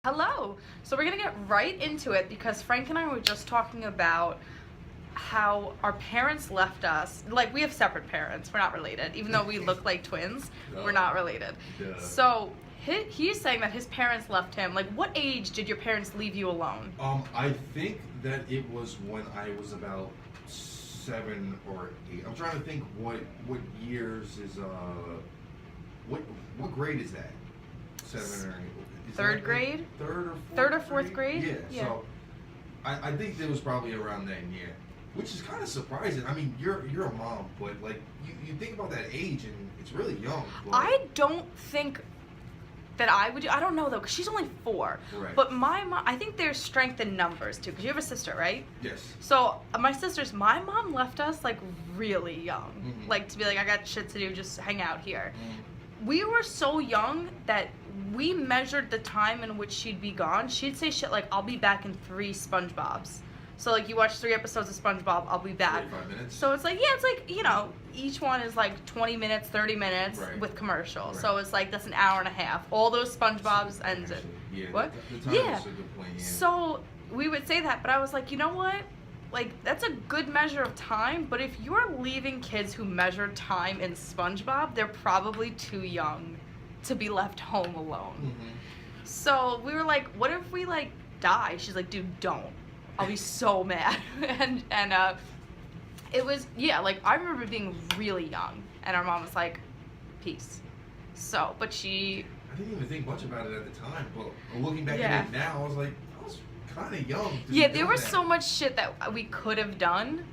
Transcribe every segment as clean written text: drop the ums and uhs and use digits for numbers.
Hello. So we're gonna get right into it because Frank and I were just talking about how our parents left us. Like, we have separate parents. We're not related. Even though we look like twins, we're not related. Yeah. So he's saying that his parents left him. Like, what age did your parents leave you alone? I think that it was when I was about 7 or 8. I'm trying to think what years is what grade is that? 7 or 8. Is Third that grade? Third or fourth grade? Yeah. So I think it was probably around then, yeah. Which is kind of surprising. I mean, you're a mom, but like you think about that age and it's really young. But I don't think that I would do. I don't know though, because she's only 4. Right. But my mom, I think there's strength in numbers too, because you have a sister, right? Yes. So my mom left us like really young, Mm-hmm. like to be like, I got shit to do, just hang out here. Mm-hmm. We were so young that we measured the time in which she'd be gone. She'd say shit like, I'll be back in 3 SpongeBobs. So like, you watch 3 episodes of SpongeBob, I'll be back. 45 minutes. So it's like, each one is like 20 minutes, 30 minutes Right. with commercials. Right. So it's like, that's an hour and a half. All those SpongeBobs ends it. Yeah. What? The time Yeah. is a good point, yeah. So we would say that, but I was like, you know what? Like, that's a good measure of time, but if you're leaving kids who measure time in SpongeBob, they're probably too young to be left home alone. Mm-hmm. So we were like, what if we like die? She's like, dude, don't. I'll be so mad. and it was, like, I remember being really young, and our mom was like, peace. So, but I didn't even think much about it at the time, but looking back Yeah. at it now, I was like, I was kind of young. To be there doing was that. so much shit that we could have done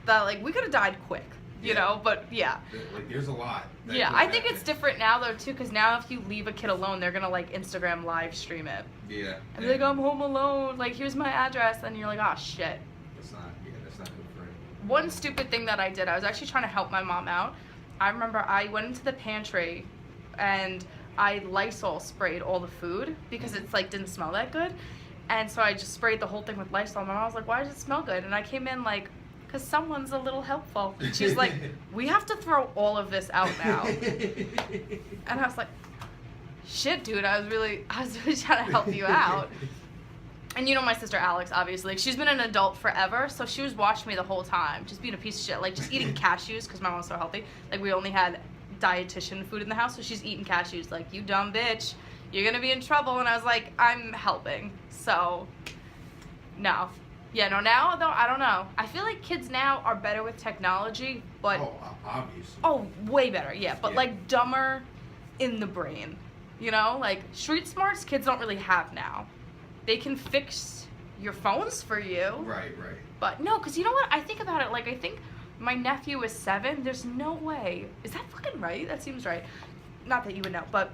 that, like, we could have died quick, you know, but yeah. Like, there's a lot. that Yeah, could I think happen. it's different now, though, too, because now if you leave a kid alone, they're gonna, like, Instagram live stream it. Yeah. And be like, I'm home alone, like, here's my address, and you're like, oh, shit. That's not good for it. One stupid thing that I did, I was actually trying to help my mom out. I remember I went into the pantry, and I Lysol sprayed all the food, because it's, like, didn't smell that good. And so I just sprayed the whole thing with Lysol. My mom was like, why does it smell good? And I came in like, because someone's a little helpful. And she's like, we have to throw all of this out now. And I was like, shit, dude, I was really trying to help you out. And you know my sister Alex, obviously. Like, she's been an adult forever, so she was watching me the whole time, just being a piece of shit. Like, just eating cashews, because my mom's so healthy. Like, we only had dietitian food in the house, so she's eating cashews. Like, you dumb bitch, you're going to be in trouble. And I was like, I'm helping. So, no. Yeah, no, now, though, I don't know. I feel like kids now are better with technology, but... Oh, obviously. Oh, way better, yeah. But, Yeah. like, dumber in the brain. You know? Like, street smarts kids don't really have now. They can fix your phones for you. Right. But, no, because you know what? I think about it. Like, I think my nephew is 7. There's no way. Is that fucking right? That seems right. Not that you would know, but...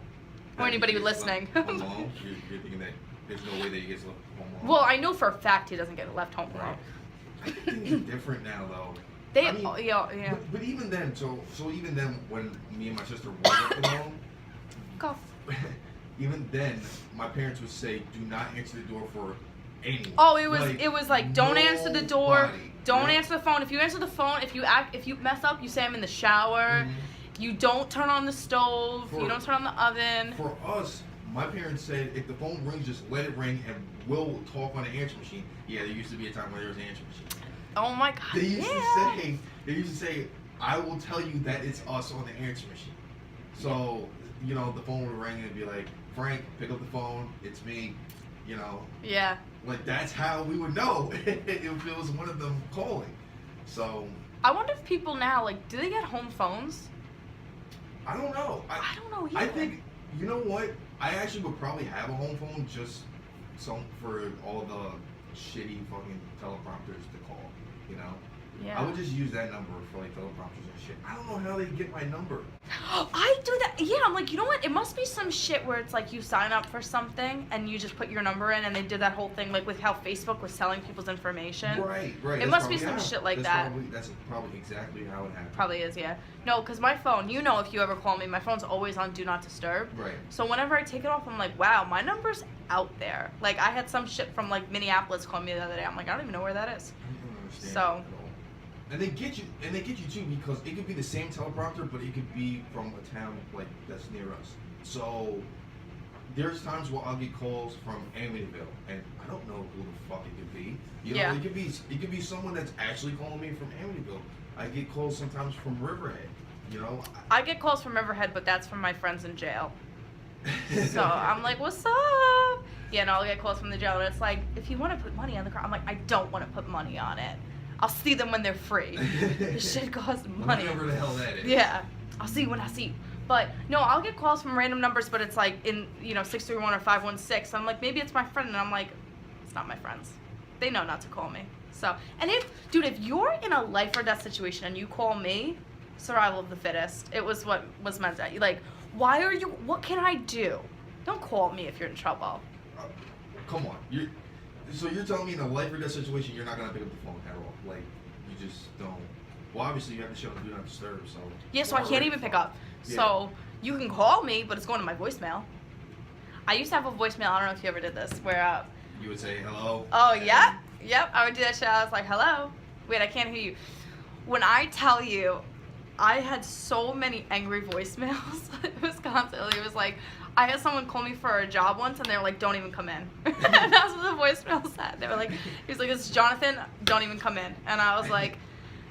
Or anybody listening. Alone? You're thinking that there's no way that he gets left home alone? Well, I know for a fact he doesn't get left home alone. Right. I think things are different now, though. They, I mean, yeah. But even then, so even then, when me and my sister were left alone, Go. even then, my parents would say, "Do not answer the door for anyone." Oh, it was like, don't answer the door, nobody. don't Yeah. answer the phone. If you answer the phone, if you mess up, you say I'm in the shower. Mhm. You don't turn on the stove. For- You don't turn on the oven. For us, my parents said, if the phone rings, just let it ring, and we'll talk on the answer machine. Yeah, there used to be a time where there was an answer machine. Oh my god. They used yeah. they used to say, I will tell you that it's us on the answer machine. So, you know, the phone would ring and it'd be like, Frank, pick up the phone, it's me, you know. Yeah. Like, that's how we would know if it was one of them calling. So, I wonder if people now, like, do they get home phones? I don't know. I don't know either. I think, you know what? I actually would probably have a home phone just for all the shitty fucking teleprompters to call, you know? Yeah. I would just use that number for like teleprompters and shit. I don't know how they get my number. I do that. Yeah, I'm like, you know what? It must be some shit where it's like you sign up for something and you just put your number in, and they did that whole thing like with how Facebook was selling people's information. Right. It That's must be probably some how. shit like That's that. That's probably exactly how it happened. Probably is, yeah. No, because my phone, you know, if you ever call me, my phone's always on Do Not Disturb. Right. So whenever I take it off, I'm like, wow, my number's out there. Like, I had some shit from like Minneapolis call me the other day. I'm like, I don't even know where that is. I don't understand So. that at all. And they get you too, because it could be the same teleprompter, but it could be from a town like that's near us. So there's times where I'll get calls from Amityville, and I don't know who the fuck it could be. You know, Yeah. it could be someone that's actually calling me from Amityville. I get calls sometimes from Riverhead. You know. I get calls from Riverhead, but that's from my friends in jail. So I'm like, what's up? Yeah, no, I'll get calls from the jail, and it's like, if you want to put money on the car, I'm like, I don't want to put money on it. I'll see them when they're free. This shit costs money. Whatever the hell that is. Yeah, I'll see you when I see you. But no, I'll get calls from random numbers, but it's like in 631 or 516. I'm like, maybe it's my friend, and I'm like, it's not my friends. They know not to call me. So, and if you're in a life or death situation and you call me, survival of the fittest. It was what was meant to. Like, why are you? What can I do? Don't call me if you're in trouble. Come on, so you're telling me in a life or death situation you're not gonna pick up the phone at all? Like, you just don't. Well, obviously you have to show do not disturb. So yeah, so I can't even pick up. Yeah. So you can call me, but it's going to my voicemail. I used to have a voicemail. I don't know if you ever did this, where you would say hello. Oh yeah, yep. I would do that shit. I was like, hello. Wait, I can't hear you. When I tell you, I had so many angry voicemails. It was constantly. It was like, I had someone call me for a job once, and they were like, "Don't even come in." And that's what the voicemail said. They were like, "He was like, it's Jonathan. Don't even come in." And I was like,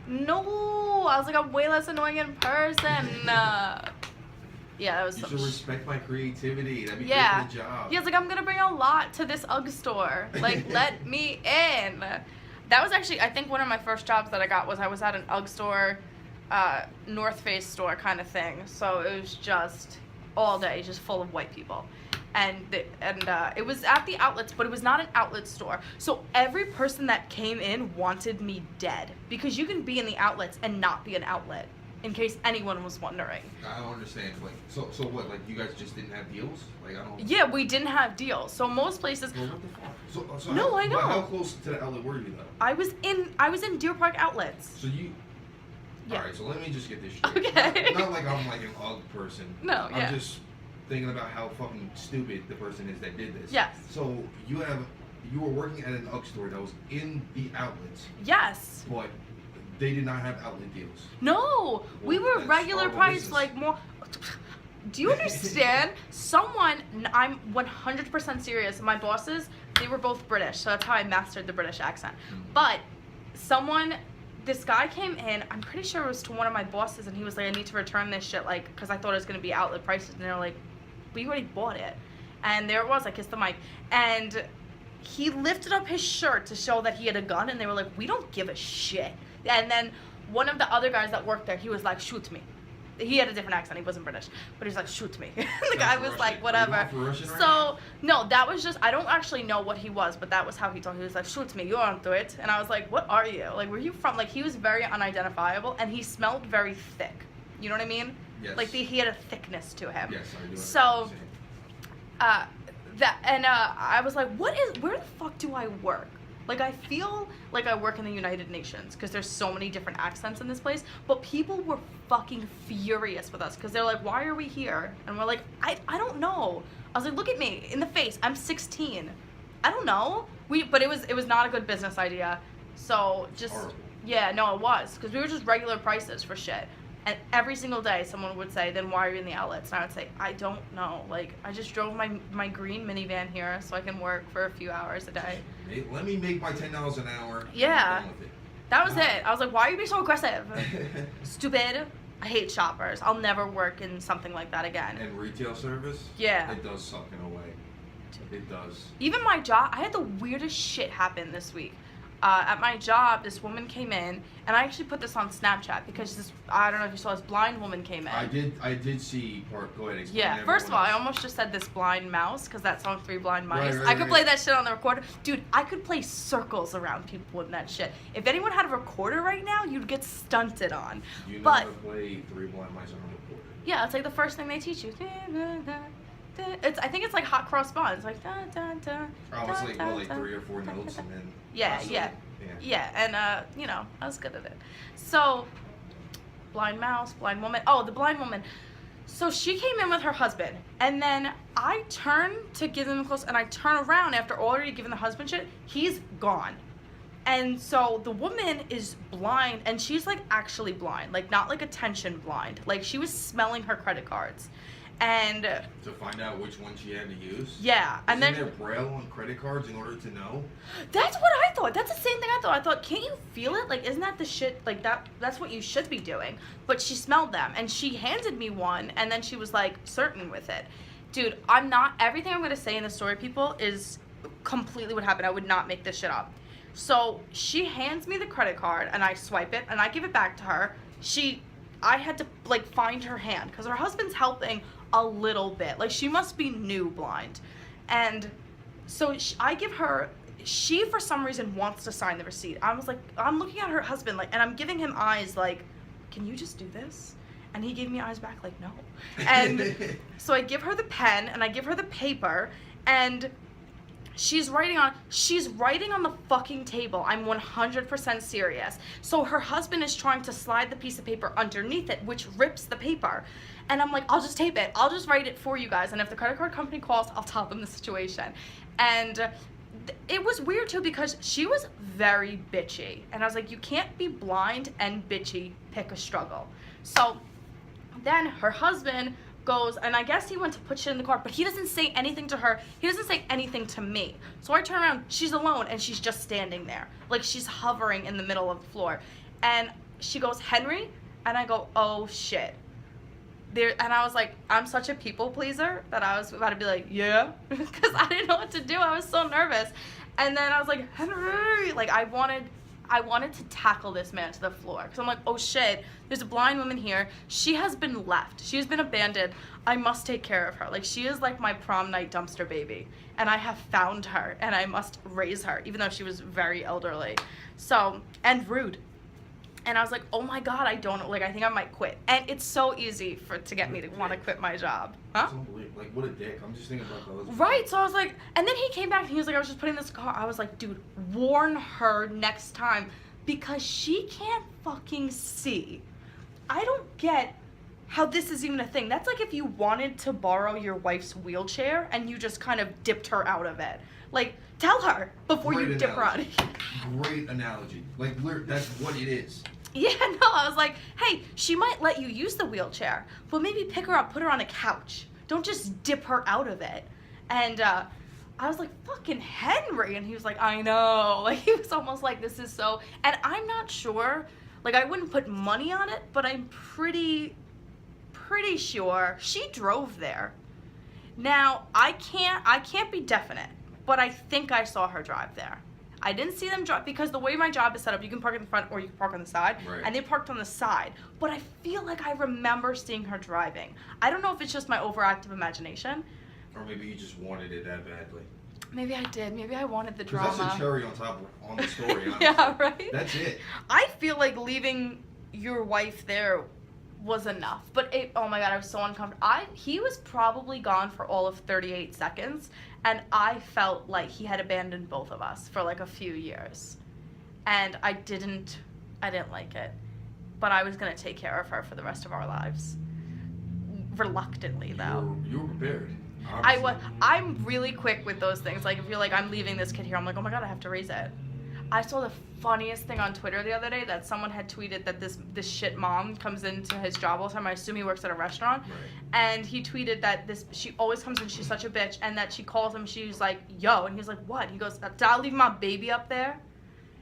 "No." I was like, "I'm way less annoying in person." Yeah, that was. You should respect my creativity. That'd be yeah. good for the job. Yeah, it's like, I'm gonna bring a lot to this UGG store. Like, let me in. That was actually, I think, one of my first jobs that I got was I was at an UGG store, North Face store kind of thing. So it was just all day, just full of white people. And it was at the outlets, but it was not an outlet store. So every person that came in wanted me dead, because you can be in the outlets and not be an outlet, in case anyone was wondering. I don't understand. Like, so what? Like, you guys just didn't have deals? Like, I don't. Yeah, we didn't have deals. So most places. Well, what the fuck? So No, I know. How close to the outlet were you though? I was in Deer Park outlets. So you. Yeah. All right. So let me just get this straight. Okay. Not like I'm like an UGG person. No, yeah. I'm just thinking about how fucking stupid the person is that did this. Yes. So you were working at an UGG store that was in the outlets, Yes. but they did not have outlet deals. No, we Well, were that's regular horrible price, business. like more. Do you understand? I'm 100% serious. My bosses, they were both British, so that's how I mastered the British accent. But this guy came in, I'm pretty sure it was to one of my bosses, and he was like, I need to return this shit, like, because I thought it was going to be outlet prices. And they were like, we already bought it. And there it was, I kissed the mic. And he lifted up his shirt to show that he had a gun, and they were like, we don't give a shit. And then one of the other guys that worked there, he was like, shoot me. He had a different accent, he wasn't British, but he was like, shoot me. The guy was like, whatever. So, no, that was just, I don't actually know what he was, but that was how he told me. He was like, shoot me, you're onto it. And I was like, what are you? Like, where are you from? Like, he was very unidentifiable, and he smelled very thick. You know what I mean? Yes. Like, he had a thickness to him. Yes, I do. So, I was like, where the fuck do I work? Like, I feel like I work in the United Nations, because there's so many different accents in this place, but people were fucking furious with us, because they're like, why are we here? And we're like, I don't know. I was like, look at me in the face, I'm 16. I don't know. But it was not a good business idea. So just, yeah, no, it was, because we were just regular prices for shit. And every single day someone would say, then why are you in the outlets? And I would say, I don't know. Like, I just drove my green minivan here so I can work for a few hours a day. Let me make my $10 an hour. Yeah. I'm done with it. That was it. I was like, why are you being so aggressive? Stupid. I hate shoppers. I'll never work in something like that again. And retail service? Yeah. It does suck in a way. It does. Even my job, I had the weirdest shit happen this week. At my job, this woman came in, and I actually put this on Snapchat because I don't know if you saw, this blind woman came in. I did see part. Go ahead. Yeah, first of all, I almost just said this blind mouse, because that song, Three Blind Mice. Right, I could play that shit on the recorder. Dude, I could play circles around people in that shit. If anyone had a recorder right now, you'd get stunted on. You know but, how to play Three Blind Mice on a recorder. Yeah, it's like the first thing they teach you. I think it's like hot cross buns. It's like da da da. Oh, it's like what, like 3 or 4 notes, and then. Yeah, and you know, I was good at it. So, blind mouse, blind woman. Oh, the blind woman. So she came in with her husband, and then I turn to give them close, and I turn around after already giving the husband shit. He's gone. And so the woman is blind, and she's like actually blind, like not like attention blind. Like she was smelling her credit cards. And to find out which one she had to use. Yeah, and then there Braille on credit cards in order to know? That's what I thought. That's the same thing I thought. I thought, can't you feel it? Like, isn't that the shit? Like that's what you should be doing. But she smelled them, and she handed me one, and then she was like certain with it. Dude, I'm not. Everything I'm gonna say in the story, people, is completely what happened. I would not make this shit up. So she hands me the credit card, and I swipe it, and I give it back to her. I had to like find her hand because her husband's helping a little bit. Like, she must be new blind. And so I give her, she for some reason wants to sign the receipt. I was like, I'm looking at her husband, like, and I'm giving him eyes like, can you just do this? And he gave me eyes back like, no. And so I give her the pen and I give her the paper, and she's writing on the fucking table. I'm 100% serious. So her husband is trying to slide the piece of paper underneath it, which rips the paper. And I'm like, I'll just tape it. I'll just write it for you guys. And if the credit card company calls, I'll tell them the situation. And it was weird too because she was very bitchy. And I was like, you can't be blind and bitchy. Pick a struggle. So then her husband goes, and I guess he went to put shit in the car, but he doesn't say anything to her. He doesn't say anything to me. So I turn around, she's alone, and she's just standing there. Like, she's hovering in the middle of the floor. And she goes, Henry? And I go, oh shit. And I was like, I'm such a people pleaser that I was about to be like, yeah, because I didn't know what to do. I was so nervous. And then I was like, Henry, like, I wanted to tackle this man to the floor because I'm like, oh shit, there's a blind woman here. She has been left. She's been abandoned. I must take care of her. Like, she is like my prom night dumpster baby, and I have found her, and I must raise her, even though she was very elderly, and rude. And I was like, oh my God, I think I might quit. And it's so easy to get me to want to quit my job. Huh? It's unbelievable. Like, what a dick. I'm just thinking about those. Right, so I was like, and then he came back and he was like, I was just putting this car. I was like, dude, warn her next time because she can't fucking see. I don't get how this is even a thing. That's like if you wanted to borrow your wife's wheelchair and you just kind of dipped her out of it. Like, tell her before you dip her out of it. Great analogy. Like, that's what it is. Yeah, no, I was like, hey, she might let you use the wheelchair, but maybe pick her up, put her on a couch. Don't just dip her out of it. And I was like, fucking Henry. And he was like, I know. Like, he was almost like, this is so, and I'm not sure, like, I wouldn't put money on it, but I'm pretty sure she drove there. Now, I can't be definite, but I think I saw her drive there. I didn't see them drive because the way my job is set up, you can park in the front or you can park on the side. Right. And they parked on the side. But I feel like I remember seeing her driving. I don't know if it's just my overactive imagination. Or maybe you just wanted it that badly. Maybe I did. Maybe I wanted the drama. That's a cherry on the story, honestly. Yeah, right? That's it. I feel like leaving your wife there was enough. But oh my God, I was so uncomfortable. He was probably gone for all of 38 seconds. And I felt like he had abandoned both of us for like a few years. And I didn't like it. But I was going to take care of her for the rest of our lives. Reluctantly, though. You were prepared. I'm really quick with those things. Like, if you're like, I'm leaving this kid here, I'm like, oh my God, I have to raise it. I saw the funniest thing on Twitter the other day that someone had tweeted that this shit mom comes into his job all the time. I assume he works at a restaurant. Right. And he tweeted that she always comes in, she's such a bitch, and that she calls him, she's like, yo. And he's like, what? He goes, did I leave my baby up there?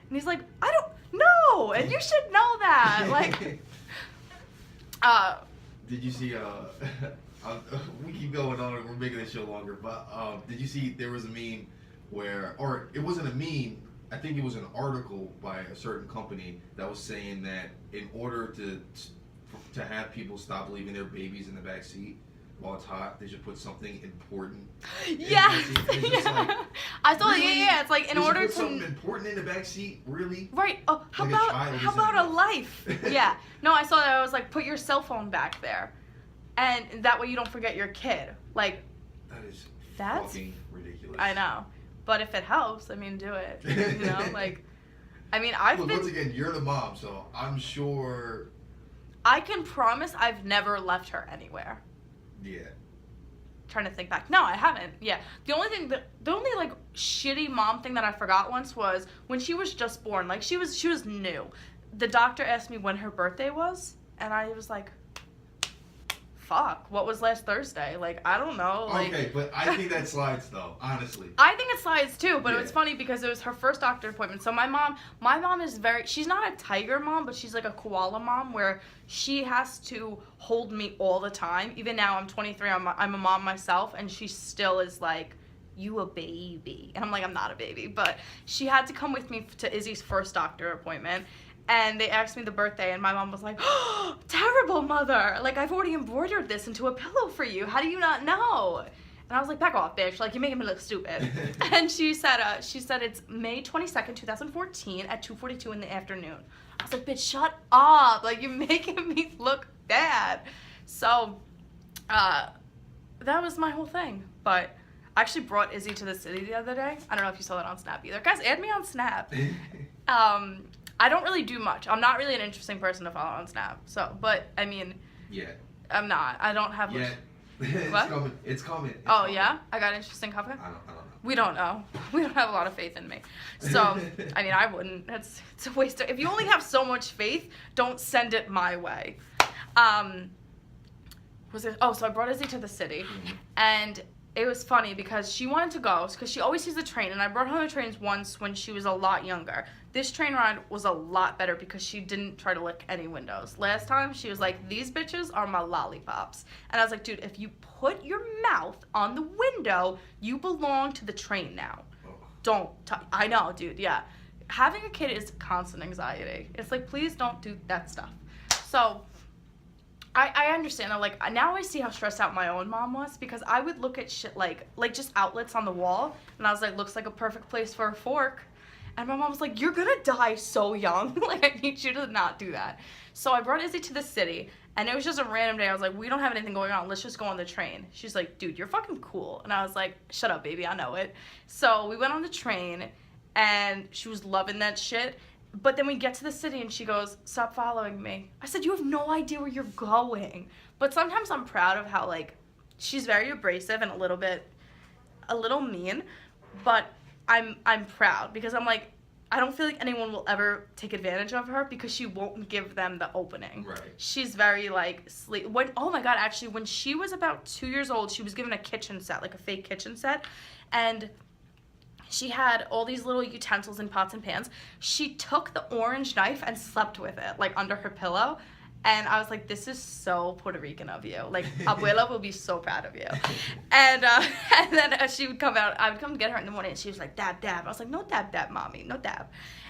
And he's like, I don't know. And you should know that. Like, did you see, we keep going on and we're making this show longer, but did you see there was a meme or it wasn't a meme, I think it was an article by a certain company that was saying that in order to have people stop leaving their babies in the back seat while it's hot, they should put something important. Yes. Yeah. Like, I saw really? it. Yeah. It's like in order put to something important in the back seat, really? Right. Oh, how Like about a life? Yeah. No, I saw that. I was like, put your cell phone back there, and that way you don't forget your kid. Like, that's fucking ridiculous. I know. But if it helps, I mean, do it. You know, like, I mean, once again, you're the mom, so I'm sure. I can promise I've never left her anywhere. Yeah. Trying to think back. No, I haven't. Yeah. The only like shitty mom thing that I forgot once was when she was just born. Like, she was new. The doctor asked me when her birthday was, and I was like, fuck, what was last Thursday? Like, I don't know. Like, Okay, but I think that slides though, honestly. I think it slides too, but Yeah. it was funny because it was her first doctor appointment. So my mom is she's not a tiger mom, but she's like a koala mom where she has to hold me all the time. Even now, I'm 23, I'm a mom myself, and she still is like, you a baby. And I'm like, I'm not a baby. But she had to come with me to Izzy's first doctor appointment. And they asked me the birthday, and my mom was like, oh, terrible mother. Like, I've already embroidered this into a pillow for you. How do you not know? And I was like, back off, bitch. Like, you're making me look stupid. And she said it's May 22nd, 2014 at 2:42 in the afternoon. I was like, bitch, shut up. Like, you're making me look bad. So, that was my whole thing. But I actually brought Izzy to the city the other day. I don't know if you saw that on Snap either. Guys, add me on Snap. I don't really do much. I'm not really an interesting person to follow on Snap. So, but, I mean... Yeah. I'm not. I don't have... Yeah. It's What? coming. It's coming. It's Oh, coming. yeah? I got interesting cover? I don't know. We don't know. We don't have a lot of faith in me. So, I mean, I wouldn't. It's a waste of... If you only have so much faith, don't send it my way. So I brought Izzy to the city, and it was funny because she wanted to go, because she always sees the train, and I brought her on the trains once when she was a lot younger. This train ride was a lot better because she didn't try to lick any windows. Last time, she was like, these bitches are my lollipops. And I was like, dude, if you put your mouth on the window, you belong to the train now. Don't I know, dude, yeah. Having a kid is constant anxiety. It's like, please don't do that stuff. So... I understand that, like, now I see how stressed out my own mom was, because I would look at shit like just outlets on the wall, and I was like, looks like a perfect place for a fork. And my mom was like, you're gonna die so young. Like, I need you to not do that. So I brought Izzy to the city, and it was just a random day. I was like, we don't have anything going on. Let's just go on the train. She's like, dude, you're fucking cool. And I was like, shut up, baby. I know it. So we went on the train, and she was loving that shit. But then we get to the city and she goes, stop following me. I said, you have no idea where you're going. But sometimes I'm proud of how, like, she's very abrasive and a little mean. But I'm proud because I'm like, I don't feel like anyone will ever take advantage of her because she won't give them the opening. Right. She's very, like, oh my God, actually, when she was about 2 years old, she was given a kitchen set, like a fake kitchen set. And... she had all these little utensils and pots and pans. She took the orange knife and slept with it, like, under her pillow. And I was like, this is so Puerto Rican of you. Like, abuela will be so proud of you. And then she would come out. I would come get her in the morning, and she was like, dab, dab. I was like, no dab, dab, mommy. No dab.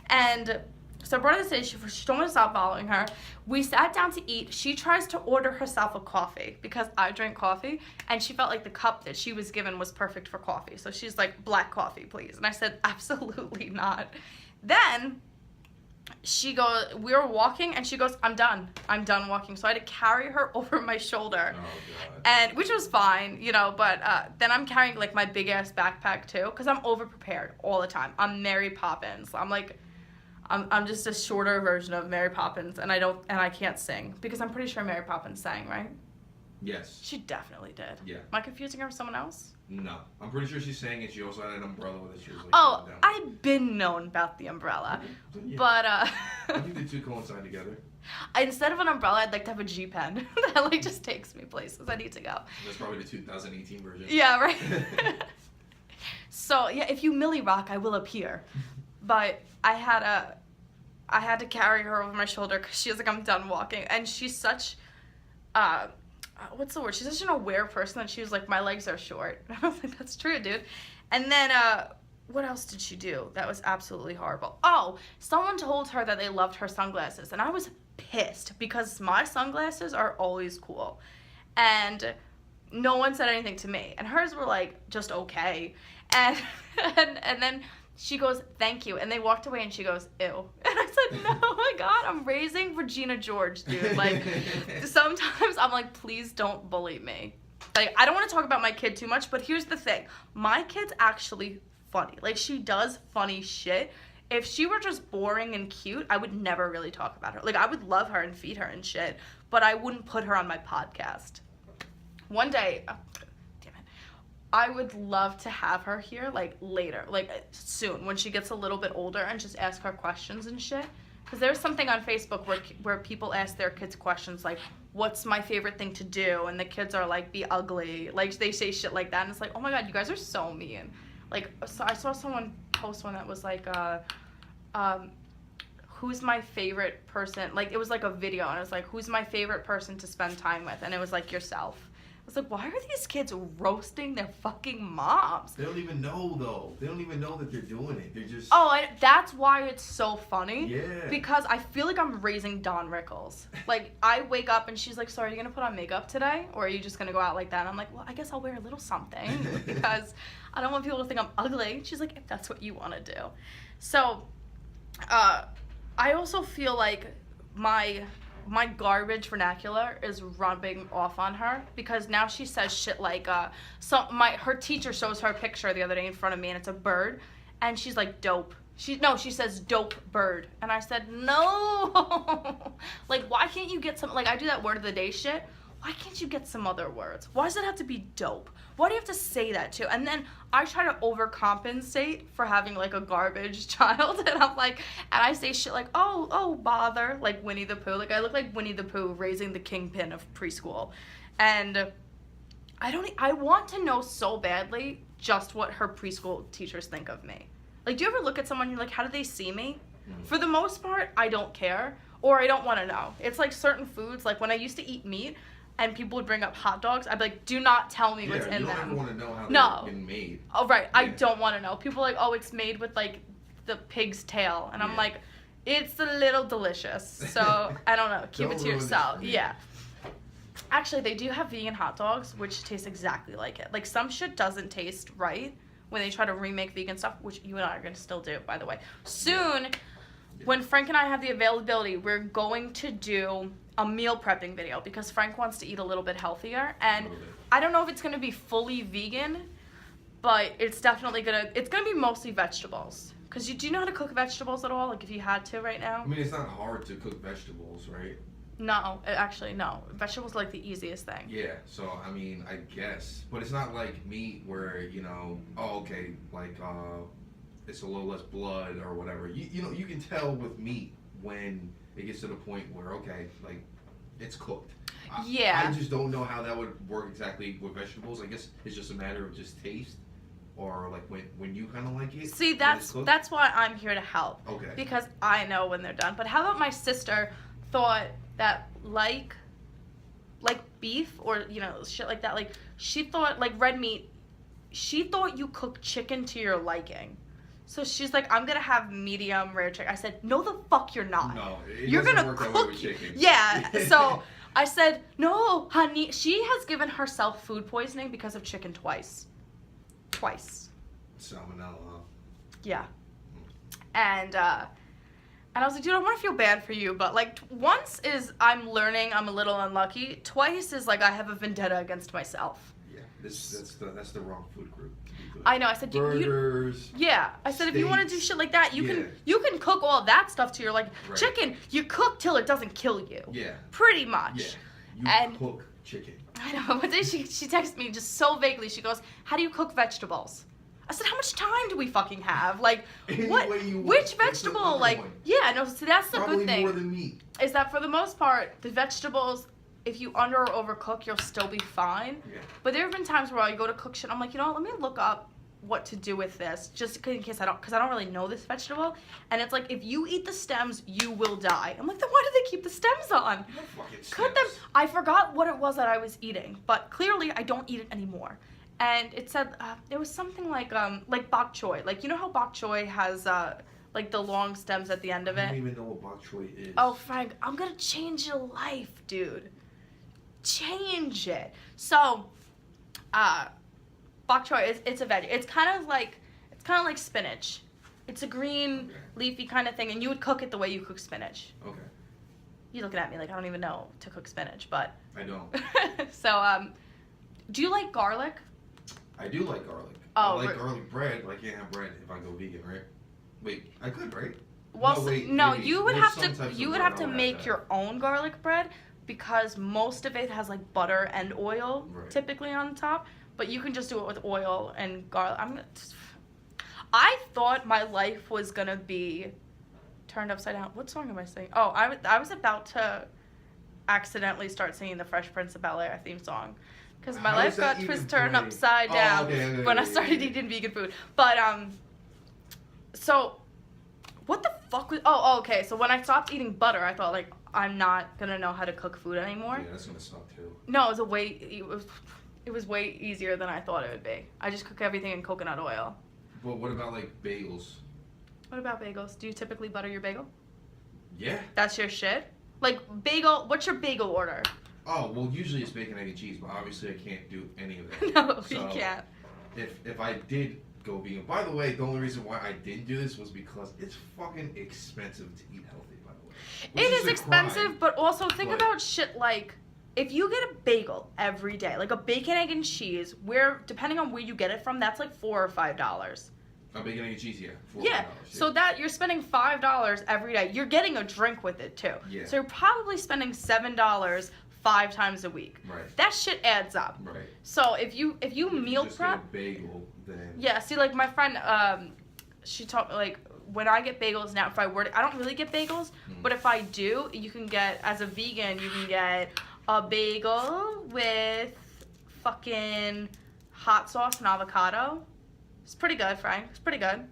And... so I brought her to the city. She told me to stop following her. We sat down to eat. She tries to order herself a coffee because I drink coffee, and she felt like the cup that she was given was perfect for coffee. So she's like, black coffee, please. And I said, absolutely not. Then we were walking, and she goes, I'm done walking. So I had to carry her over my shoulder. Oh, God. And which was fine, you know, but then I'm carrying, like, my big ass backpack too, because I'm over prepared all the time. I'm Mary Poppins. I'm like, I'm just a shorter version of Mary Poppins, and I can't sing, because I'm pretty sure Mary Poppins sang, right? Yes. She definitely did. Yeah. Am I confusing her with someone else? No. I'm pretty sure she sang, and she also had an umbrella with it. She was like, Oh, down. I've been known about the umbrella. Yeah. But, I think the two coincide together. instead of an umbrella, I'd like to have a G-pen. That, like, just takes me places I need to go. That's probably the 2018 version. Yeah, right? So, yeah, if you Millie Rock, I will appear. But I had to carry her over my shoulder because she was like, I'm done walking. And she's such, what's the word? She's such an aware person that she was like, my legs are short. And I was like, that's true, dude. And then, what else did she do? That was absolutely horrible. Oh, someone told her that they loved her sunglasses. And I was pissed because my sunglasses are always cool. And no one said anything to me. And hers were like, just okay. And then... she goes, thank you. And they walked away, and she goes, ew. And I said, no, my God, I'm raising Regina George, dude. Like, sometimes I'm like, please don't bully me. Like, I don't want to talk about my kid too much, but here's the thing. My kid's actually funny. Like, she does funny shit. If she were just boring and cute, I would never really talk about her. Like, I would love her and feed her and shit, but I wouldn't put her on my podcast. One day... I would love to have her here, like, later, like, soon, when she gets a little bit older, and just ask her questions and shit. Because there's something on Facebook where people ask their kids questions like, what's my favorite thing to do, and the kids are like, be ugly. Like, they say shit like that, and it's like, oh my god, you guys are so mean. Like, so I saw someone post one that was like, who's my favorite person? Like, it was like a video, and it was like, who's my favorite person to spend time with? And it was like, yourself. I was like, why are these kids roasting their fucking moms? They don't even know, though. They don't even know that they're doing it. They're just... Oh, that's why it's so funny. Yeah. Because I feel like I'm raising Dawn Rickles. Like, I wake up and she's like, so are you going to put on makeup today? Or are you just going to go out like that? And I'm like, well, I guess I'll wear a little something. Because I don't want people to think I'm ugly. She's like, if that's what you want to do. So, I also feel like my garbage vernacular is rubbing off on her, because now she says shit like, her teacher shows her a picture the other day in front of me, and it's a bird, and she's like, dope. She says dope bird, and I said, no. Like, why can't you get some, like, I do that word of the day shit. Why can't you get some other words? Why does it have to be dope? Why do you have to say that too? And then I try to overcompensate for having like a garbage child, and I'm like, and I say shit like, oh, bother, like Winnie the Pooh. Like, I look like Winnie the Pooh raising the kingpin of preschool. And I want to know so badly just what her preschool teachers think of me. Like, do you ever look at someone and you're like, how do they see me? For the most part, I don't care, or I don't want to know. It's like certain foods, like when I used to eat meat, and people would bring up hot dogs, I'd be like, do not tell me what's in them. Yeah, you don't ever want to know how they're getting made. Oh, right. Yeah. I don't want to know. People are like, oh, it's made with, like, the pig's tail. And I'm like, it's a little delicious. So, I don't know. Keep it to yourself. Yeah. Actually, they do have vegan hot dogs, which taste exactly like it. Like, some shit doesn't taste right when they try to remake vegan stuff, which you and I are going to still do, by the way. Soon, when Frank and I have the availability, we're going to do a meal prepping video, because Frank wants to eat a little bit healthier, and I don't know if it's going to be fully vegan, but it's definitely it's going to be mostly vegetables. Because do you know how to cook vegetables at all? Like, if you had to right now? I mean, it's not hard to cook vegetables, right? No, actually, no. Vegetables are like the easiest thing. Yeah, so, I mean, I guess. But it's not like meat where, you know, like, it's a little less blood or whatever. You know, you can tell with meat when it gets to the point where, okay, like, it's cooked. I just don't know how that would work exactly with vegetables. I guess it's just a matter of just taste, or like when you kind of like it. See, that's why I'm here to help. Okay. Because I know when they're done. But how about my sister thought that like beef or, you know, shit like that, like, she thought, like, red meat, she thought you cook chicken to your liking. So she's like, I'm gonna have medium rare chicken. I said, no, the fuck you're not. No, you're gonna work cook. That way with chicken. Yeah. So I said, no, honey. She has given herself food poisoning because of chicken twice. Salmonella. Huh? Yeah. And I was like, dude, I want to feel bad for you, but like, once is I'm learning I'm a little unlucky. Twice is like I have a vendetta against myself. Yeah, that's the wrong food group. I know. I said, burgers. I said, if you want to do shit like that, you can cook all that stuff to your, like, chicken. You cook till it doesn't kill you. Yeah. Pretty much. Yeah. You cook chicken. I know. One day she texted me just so vaguely. She goes, "How do you cook vegetables?" I said, "How much time do we fucking have? Like, which vegetable? Like, yeah. No. So that's the Probably good thing. More than meat. Is that for the most part, the vegetables, if you under or overcook, you'll still be fine. Yeah. But there have been times where I go to cook shit, I'm like, you know what, let me look up what to do with this, just in case because I don't really know this vegetable. And it's like, if you eat the stems, you will die. I'm like, then why do they keep the stems on? Cut them. I forgot what it was that I was eating, but clearly I don't eat it anymore. And it said, it was something like bok choy. Like, you know how bok choy has, like, the long stems at the end of it? I don't even know what bok choy is. Oh, Frank, I'm gonna change your life, dude. Change it. So, bok choy it's a veggie. It's kind of like spinach. It's a green, leafy kind of thing, and you would cook it the way you cook spinach. Okay. You're looking at me like I don't even know to cook spinach, but I don't. So, do you like garlic? I do like garlic. Oh, I like garlic bread, but I can't have bread if I go vegan, right? Wait, I could, right? Well, no, you would have to make your own garlic bread, because most of it has like butter and oil typically on top. But you can just do it with oil and garlic. I thought my life was gonna be turned upside down. What song am I singing? Oh, I was about to accidentally start singing the Fresh Prince of Bel-Air theme song. Because my How life is that got even turned funny? upside down Okay, when I started eating vegan food. But, so, what the fuck was... Oh, okay. So when I stopped eating butter, I thought, like, I'm not going to know how to cook food anymore. Yeah, that's gonna suck too. No, it was way easier than I thought it would be. I just cook everything in coconut oil. But what about like bagels? What about bagels? Do you typically butter your bagel? Yeah. That's your shit? Like, bagel... What's your bagel order? Oh, well, usually it's bacon, egg, and cheese, but obviously I can't do any of that. No, So, you can't. If I did go vegan, by the way, the only reason why I didn't do this was because it's fucking expensive to eat healthy, by the way. Which It is a expensive, crime, but also think but- about shit like, if you get a bagel every day, like a bacon, egg, and cheese, where, depending on where you get it from, that's like $4 or $5. A bacon, egg, and cheese, yeah. $4. Yeah, so that you're spending $5 every day. You're getting a drink with it too. Yeah. So you're probably spending $7 5 times a week. Right. That shit adds up. Right. So if you If meal you just prep, get a bagel, then yeah. See, like my friend, she taught me like when I get bagels now. If I were to, I don't really get bagels, but if I do, you can get as a vegan, you can get a bagel with fucking hot sauce and avocado. It's pretty good, Frank. It's pretty good.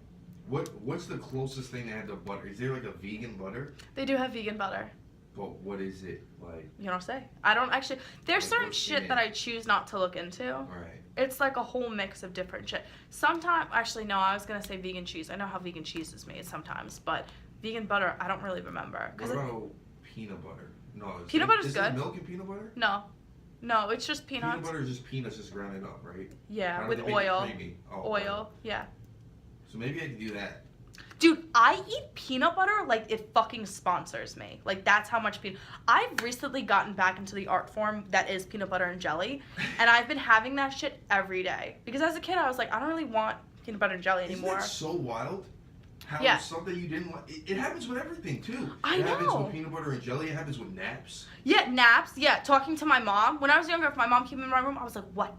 what's the closest thing to have to butter? Is there like a vegan butter? They do have vegan butter. But what is it like? You don't say. I don't actually. There's Like, certain what's in shit it? that I choose not to look into. Right. It's like a whole mix of different shit. Sometimes, actually, no, I was gonna say vegan cheese. I know how vegan cheese is made sometimes, but vegan butter, I don't really remember. What about peanut butter? No. Peanut butter's is good. Is milk and peanut butter? No, it's just peanuts. Peanut butter is just peanuts just grounded up, right? Yeah, How do with they make it oil. creamy? Oh, Oil, yeah. So maybe I could do that. Dude, I eat peanut butter like it fucking sponsors me. Like, that's how much peanut... I've recently gotten back into the art form that is peanut butter and jelly, and I've been having that shit every day. Because as a kid, I was like, I don't really want peanut butter and jelly anymore. Isn't that so wild? How Yeah. something you didn't like... It happens with everything, too. I It happens know. with peanut butter and jelly. It happens with naps. Yeah, naps. Yeah, talking to my mom. When I was younger, if my mom came in my room, I was like, what?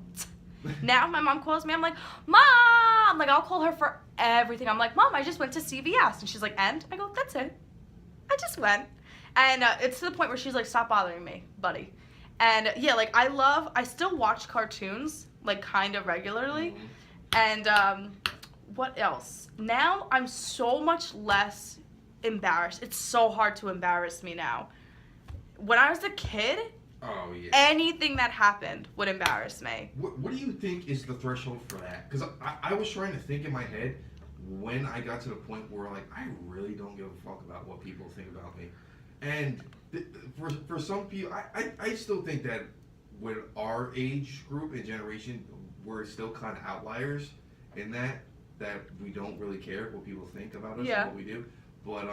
Now, if my mom calls me, I'm like, Mom! Like, I'll call her for everything. I'm like, Mom, I just went to CVS. And she's like, and? I go, that's it. I just went. And it's to the point where she's like, stop bothering me, buddy. And, yeah, like, I still watch cartoons, like, kind of regularly. And, what else? Now, I'm so much less embarrassed. It's so hard to embarrass me now. When I was a kid... Oh, yeah. Anything that happened would embarrass me. What do you think is the threshold for that? Because I was trying to think in my head when I got to the point where, like, I really don't give a fuck about what people think about me. And for some people, I still think that with our age group and generation, we're still kind of outliers in that we don't really care what people think about us Yeah. and what we do. But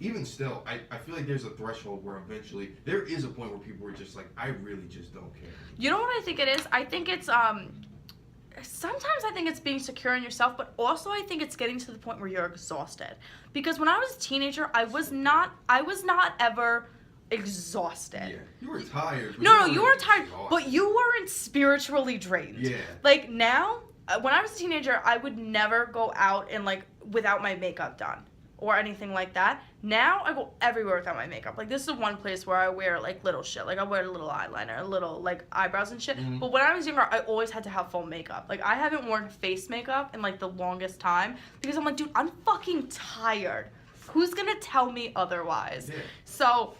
even still, I feel like there's a threshold where eventually there is a point where people are just like, I really just don't care. You know what I think it is? I think it's sometimes I think it's being secure in yourself, but also I think it's getting to the point where you're exhausted. Because when I was a teenager, I was not ever exhausted. Yeah, you were tired. but No, you were weren't tired, exhausted. but you weren't spiritually drained. Yeah. Like now, when I was a teenager, I would never go out and like without my makeup done or anything like that. Now I go everywhere without my makeup. Like this is the one place where I wear like little shit. Like I wear a little eyeliner, a little like eyebrows and shit. Mhm. But when I was younger, I always had to have full makeup. Like I haven't worn face makeup in like the longest time because I'm like, dude, I'm fucking tired. Who's gonna tell me otherwise? Yeah. So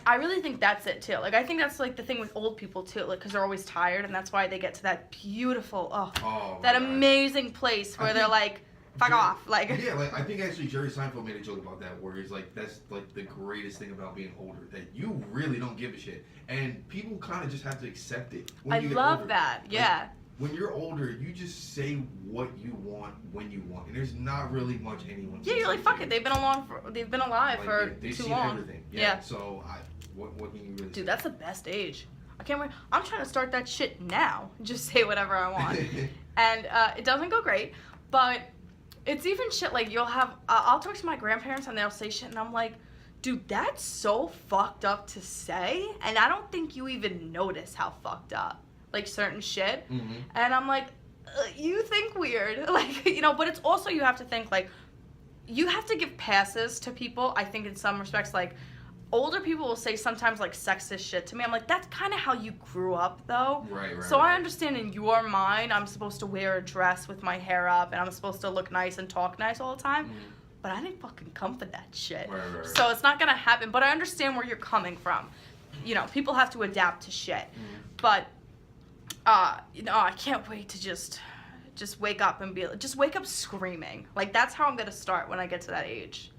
I really think that's it too. Like I think that's like the thing with old people too, like because they're always tired, and that's why they get to that beautiful, Oh, that my God. amazing place where I they're think- like, fuck Jerry- off, like. Yeah, like I think actually Jerry Seinfeld made a joke about that where he's like, that's like the greatest thing about being older, that you really don't give a shit, and people kind of just have to accept it. When I you get love older. that. Like, Yeah. when you're older, you just say what you want when you want, and there's not really much anyone. Yeah, can you're like, say fuck to it. you. They've been alive Like, for yeah, they've too seen long. everything. Yeah. So what can you really say? Dude, that's the best age. I can't wait. I'm trying to start that shit now. Just say whatever I want. And it doesn't go great, but it's even shit like you'll have, I'll talk to my grandparents and they'll say shit and I'm like, dude, that's so fucked up to say, and I don't think you even notice how fucked up, like certain shit. Mm-hmm. And I'm like, you think weird. Like, you know, but it's also, you have to think like, you have to give passes to people, I think in some respects, like, older people will say sometimes like sexist shit to me. I'm like, that's kind of how you grew up though. Right. So I understand in your mind I'm supposed to wear a dress with my hair up and I'm supposed to look nice and talk nice all the time. But I didn't fucking come for that shit. Right. So it's not gonna happen. But I understand where you're coming from. You know, people have to adapt to shit. But you know, I can't wait to just wake up and just wake up screaming. Like, that's how I'm gonna start when I get to that age.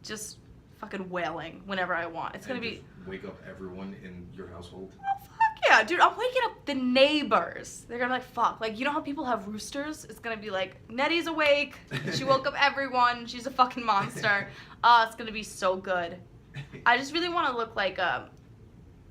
Just fucking wailing whenever I want. It's gonna be... Wake up everyone in your household. Oh, fuck yeah, dude. I'm waking up the neighbors. They're gonna be like, fuck. Like, you know how people have roosters? It's gonna be like, Nettie's awake. She woke up everyone. She's a fucking monster. It's gonna be so good. I just really want to look like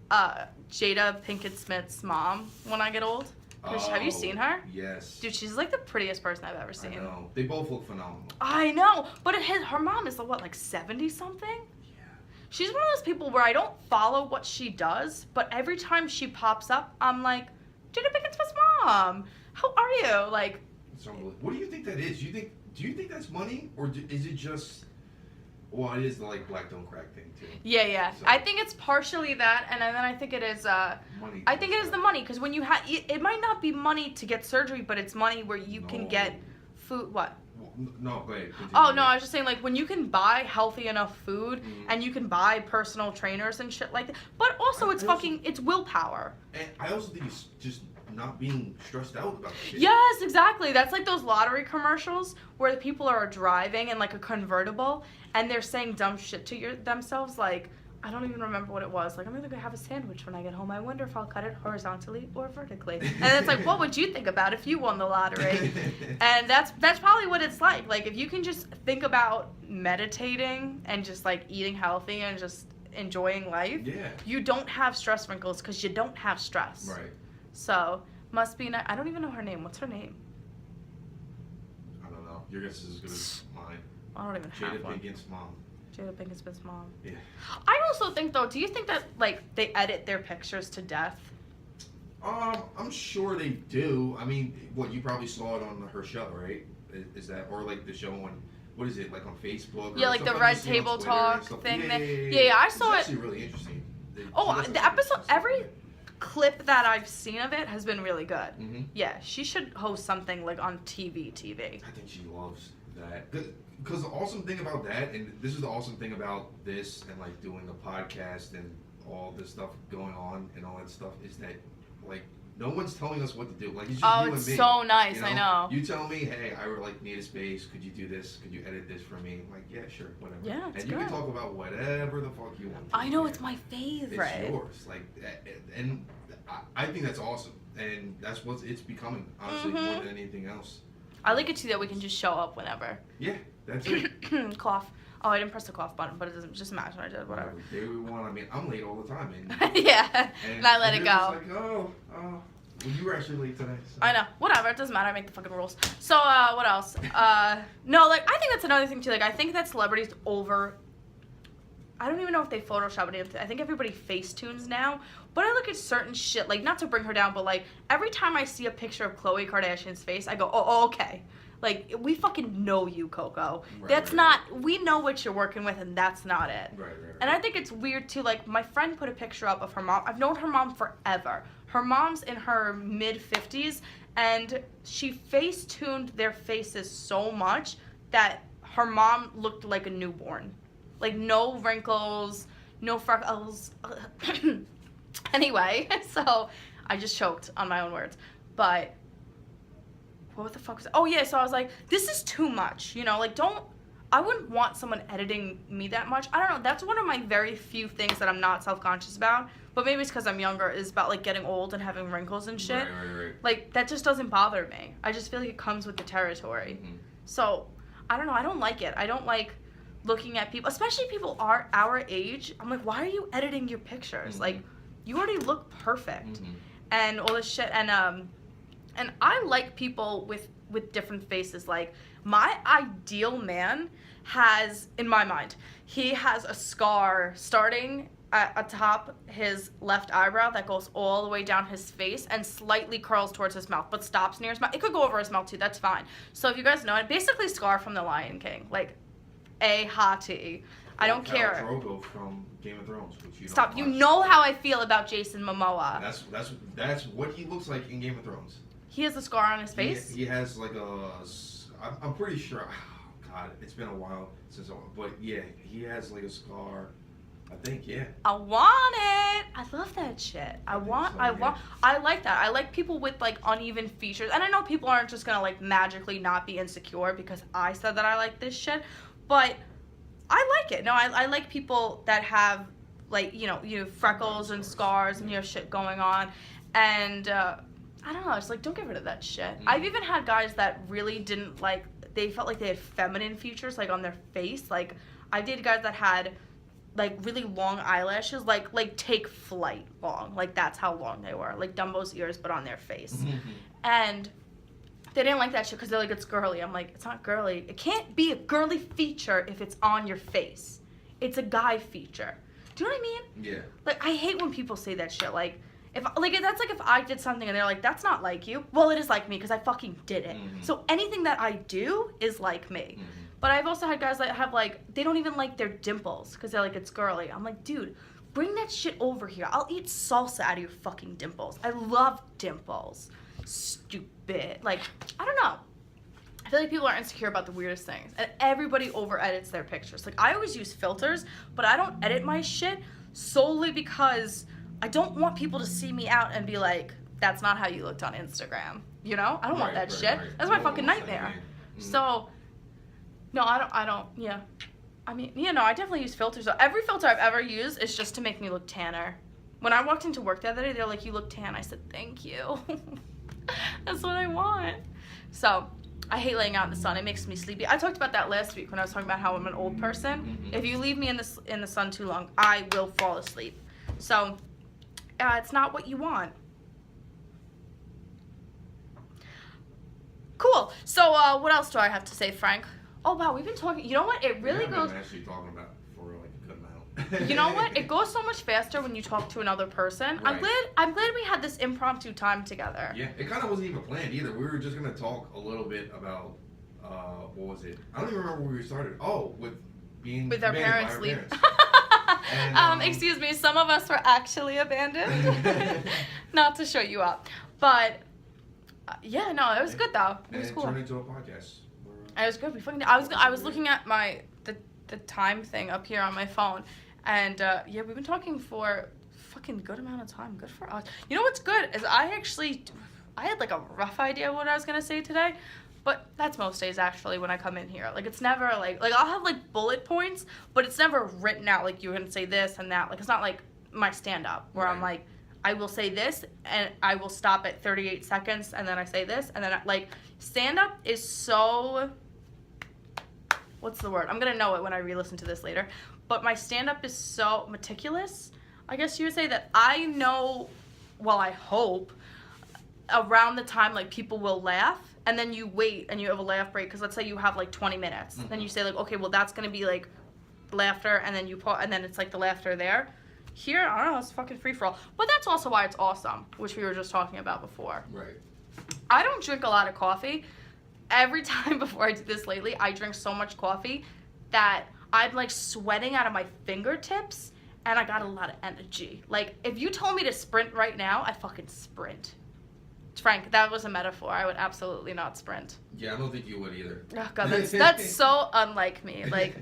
Jada Pinkett-Smith's mom when I get old. Have you seen her? Yes. Dude, she's like the prettiest person I've ever seen. I know. They both look phenomenal. I know. But her mom is, what, like 70-something? Yeah. She's one of those people where I don't follow what she does, but every time she pops up, I'm like, Jada Pinkett-Smith's mom. How are you? Like... What do you think that is? Do you think that's money? Or is it just... Well, it is the, like, black don't crack thing, too. Yeah. So, I think it's partially that, and then I think it is, money. I think it is the money, because when you have, it might not be money to get surgery, but it's money where you can get food, what? Well, no, go ahead. Continue. Oh, no, I was just saying, like, when you can buy healthy enough food, and you can buy personal trainers and shit like that, but also it's willpower. And I also think it's just not being stressed out about shit. Yes, exactly. That's like those lottery commercials where the people are driving in like a convertible and they're saying dumb shit to themselves. Like, I don't even remember what it was. Like, I'm gonna go have a sandwich when I get home. I wonder if I'll cut it horizontally or vertically. And it's like, what would you think about if you won the lottery? And that's probably what it's like. Like, if you can just think about meditating and just like eating healthy and just enjoying life, you don't have stress wrinkles because you don't have stress. Right. So, must be nice. I don't even know her name. What's her name? I don't know. Your guess is as good as mine. I don't even have one. Jada Pinkett's mom. Jada Pinkett-Smith's mom. Yeah. I also think, though, do you think that, like, they edit their pictures to death? I'm sure they do. I mean, what, you probably saw it on her show, right? Is that, or like the show on, what is it, like on Facebook? Yeah, like the Red Table Talk thing. Yeah, I saw it. It's actually really interesting. The episode, every clip that I've seen of it has been really good. Mm-hmm. Yeah, she should host something like on TV. I think she loves that. Because the awesome thing about that, and this is the awesome thing about this and like doing the podcast and all this stuff going on and all that stuff, is that like no one's telling us what to do. Like, it's just you and me. It's so nice. You know? I know. You tell me, hey, I would like need a space. Could you do this? Could you edit this for me? I'm like, yeah, sure, whatever. Yeah, it's and you good. can talk about whatever the fuck you want. I know, it's my favorite. It's yours. Like, and I think that's awesome, and that's what it's becoming, honestly, more than anything else. I like it too that we can just show up whenever. Yeah, that's it. Cough. Oh, I didn't press the cough button, but it doesn't just imagine I did. Whatever. Day we want. I mean, I'm late all the time, and yeah, and I let it go. It's like, oh, well, you were actually late today. So. I know. Whatever. It doesn't matter. I make the fucking rules. So, what else? No, like, I think that's another thing too. Like, I think that celebrities I don't even know if they Photoshop it. I think everybody Facetunes now. But I look at certain shit, like, not to bring her down, but, like, every time I see a picture of Khloe Kardashian's face, I go, oh, okay. Like, we fucking know you, Coco. We know what you're working with, and that's not it. Right. And I think it's weird, too. Like, my friend put a picture up of her mom. I've known her mom forever. Her mom's in her mid-50s, and she Facetuned their faces so much that her mom looked like a newborn. Like, no wrinkles, no freckles. Anyway, so I just choked on my own words. But what the fuck was it? Oh, yeah, so I was like, this is too much. You know, like, I wouldn't want someone editing me that much. I don't know. That's one of my very few things that I'm not self-conscious about. But maybe it's because I'm younger, is about, like, getting old and having wrinkles and shit. Right. Like, that just doesn't bother me. I just feel like it comes with the territory. Mm-hmm. So, I don't know. I don't like it. I don't like looking at people, especially people our age. I'm like, why are you editing your pictures? Mm-hmm. Like, you already look perfect. Mm-hmm. And all this shit. And I like people with different faces. Like, my ideal man has, in my mind, he has a scar starting atop his left eyebrow that goes all the way down his face and slightly curls towards his mouth, but stops near his mouth. It could go over his mouth too, that's fine. So if you guys know it, basically Scar from The Lion King, like a hottie. I don't care. Drogo from Game of Thrones, which you Stop. don't You watch. know how I feel about Jason Momoa. That's what he looks like in Game of Thrones. He has a scar on his face? He has like I'm pretty sure, oh God, it's been a while since but yeah, he has like a scar. I think, yeah. I want it. I love that shit. I like that. I like people with like uneven features. And I know people aren't just gonna like magically not be insecure because I said that I like this shit, but I like it. No, I like people that have like, you know, freckles and scars and shit going on. And I don't know, it's like, don't get rid of that shit. I've even had guys that really didn't like, they felt like they had feminine features like on their face. Like I dated guys that had like really long eyelashes, like Take Flight long, like that's how long they were, like Dumbo's ears but on their face. And they didn't like that shit because they're like, it's girly. I'm like, it's not girly. It can't be a girly feature if it's on your face. It's a guy feature. Do you know what I mean? Yeah. Like I hate when people say that shit. Like if I did something and they're like, that's not like you. Well, it is like me because I fucking did it. So anything that I do is like me. But I've also had guys that have like, they don't even like their dimples because they're like, it's girly. I'm like, dude, bring that shit over here. I'll eat salsa out of your fucking dimples. I love dimples. Stupid. Like, I don't know. I feel like people are insecure about the weirdest things. And everybody over edits their pictures. Like, I always use filters, but I don't edit my shit solely because I don't want people to see me out and be like, that's not how you looked on Instagram. You know? I don't want that shit. That's my fucking nightmare. So... No, I don't, yeah. I mean, I definitely use filters. Every filter I've ever used is just to make me look tanner. When I walked into work the other day, they're like, you look tan. I said, thank you. That's what I want. So, I hate laying out in the sun. It makes me sleepy. I talked about that last week when I was talking about how I'm an old person. If you leave me in the sun too long, I will fall asleep. So, it's not what you want. Cool. So, what else do I have to say, Frank? Oh wow, we've been talking. You know what? It really goes. We've actually talking about for like a good amount. You know what? It goes so much faster when you talk to another person. Right. I'm glad we had this impromptu time together. Yeah, it kind of wasn't even planned either. We were just gonna talk a little bit about what was it? I don't even remember where we started. Oh, with our parents leave. And, excuse me. Some of us were actually abandoned. Not to show you up, but yeah, no, it was good though. It was cool. Turned into a podcast. It was good. I was looking at the time thing up here on my phone, and yeah, we've been talking for a fucking good amount of time. Good for us. You know what's good is I had like a rough idea of what I was gonna say today, but that's most days actually when I come in here. Like it's never like I'll have like bullet points, but it's never written out like you're gonna say this and that. Like it's not like my stand up where I'm like, I will say this and I will stop at 38 seconds and then I say this and then like stand up is so. What's the word? I'm going to know it when I re-listen to this later. But my stand-up is so meticulous, I guess you would say, that I know, well, I hope, around the time, like, people will laugh, and then you wait and you have a laugh break, because let's say you have, like, 20 minutes. Then you say, like, okay, well, that's going to be, like, laughter, and then you pause, and then it's, like, the laughter there. Here, I don't know, it's fucking free-for-all. But that's also why it's awesome, which we were just talking about before. Right. I don't drink a lot of coffee. Every time before I do this lately, I drink so much coffee that I'm like sweating out of my fingertips and I got a lot of energy. Like if you told me to sprint right now, I fucking sprint. Frank, that was a metaphor. I would absolutely not sprint. Yeah, I don't think you would either. Oh god, that's so unlike me. Like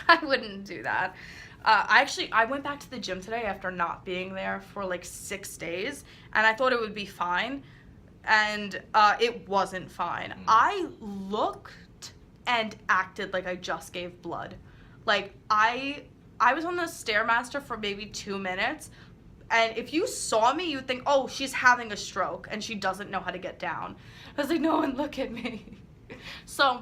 I wouldn't do that. I went back to the gym today after not being there for like 6 days and I thought it would be fine. And it wasn't fine. I looked and acted like I just gave blood. Like, I was on the Stairmaster for maybe 2 minutes, and if you saw me, you'd think, oh, she's having a stroke, and she doesn't know how to get down. I was like, no one look at me. So,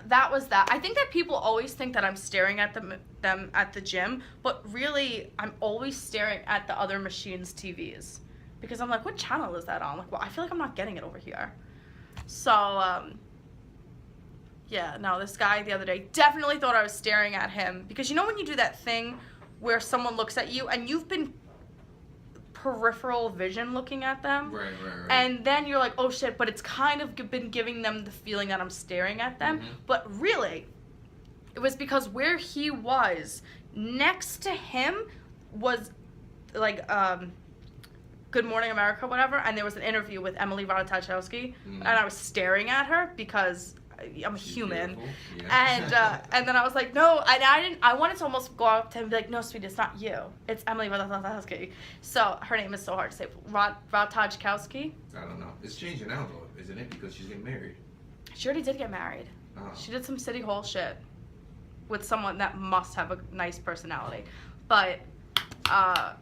that was that. I think that people always think that I'm staring at them at the gym, but really, I'm always staring at the other machines' TVs. Because I'm like, what channel is that on? Like, well, I feel like I'm not getting it over here. So, yeah, no, this guy the other day definitely thought I was staring at him. Because you know when you do that thing where someone looks at you and you've been peripheral vision looking at them? Right. And then you're like, oh shit, but it's kind of been giving them the feeling that I'm staring at them. But really, It was because where he was, next to him was like Good Morning America, whatever, and there was an interview with Emily Ratajkowski, and I was staring at her because I'm a human, and then I was like, no, and I wanted to almost go up to him and be like, no, sweetie, it's not you, it's Emily Ratajkowski. So her name is so hard to say, Ratajkowski. I don't know. It's changing now though, isn't it? Because she's getting married. She already did get married. Oh. She did some City Hall shit with someone that must have a nice personality, but I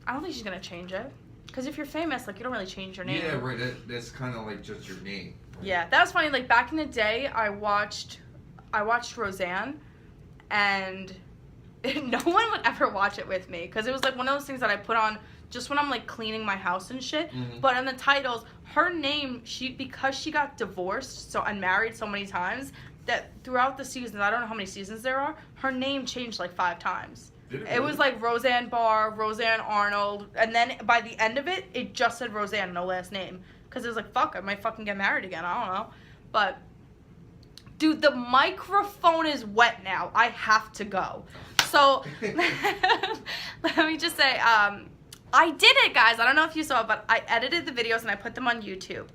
don't think she's gonna change it. Because if you're famous, like, you don't really change your name. Yeah, right. That's kind of like just your name. Right? Yeah, that was funny. Like, back in the day, I watched Roseanne, and no one would ever watch it with me. Because it was, like, one of those things that I put on just when I'm, like, cleaning my house and shit. Mm-hmm. But in the titles, her name, because she got divorced and married so many times, that throughout the seasons, I don't know how many seasons there are, her name changed, like, 5 times. It was like Roseanne Barr, Roseanne Arnold, and then by the end of it, it just said Roseanne, no last name. Because it was like, fuck, I might fucking get married again, I don't know. But, dude, the microphone is wet now. I have to go. So, let me just say, I did it, guys. I don't know if you saw it, but I edited the videos and I put them on YouTube.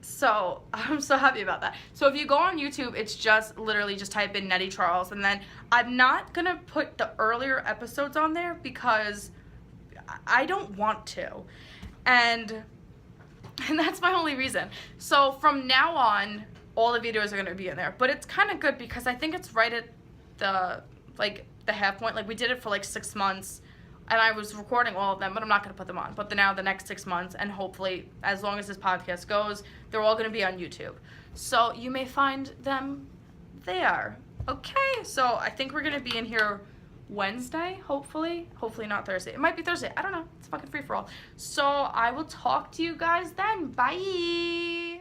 So, I'm so happy about that. So, if you go on YouTube, it's just literally just type in Nettie Charles. And then I'm not going to put the earlier episodes on there because I don't want to. And that's my only reason. So, from now on, all the videos are going to be in there. But it's kind of good because I think it's right at the half point. Like, we did it for, like, 6 months. And I was recording all of them, but I'm not going to put them on. But now the next 6 months, and hopefully, as long as this podcast goes, they're all going to be on YouTube. So you may find them there. Okay, so I think we're going to be in here Wednesday, hopefully. Hopefully not Thursday. It might be Thursday. I don't know. It's fucking free for all. So I will talk to you guys then. Bye.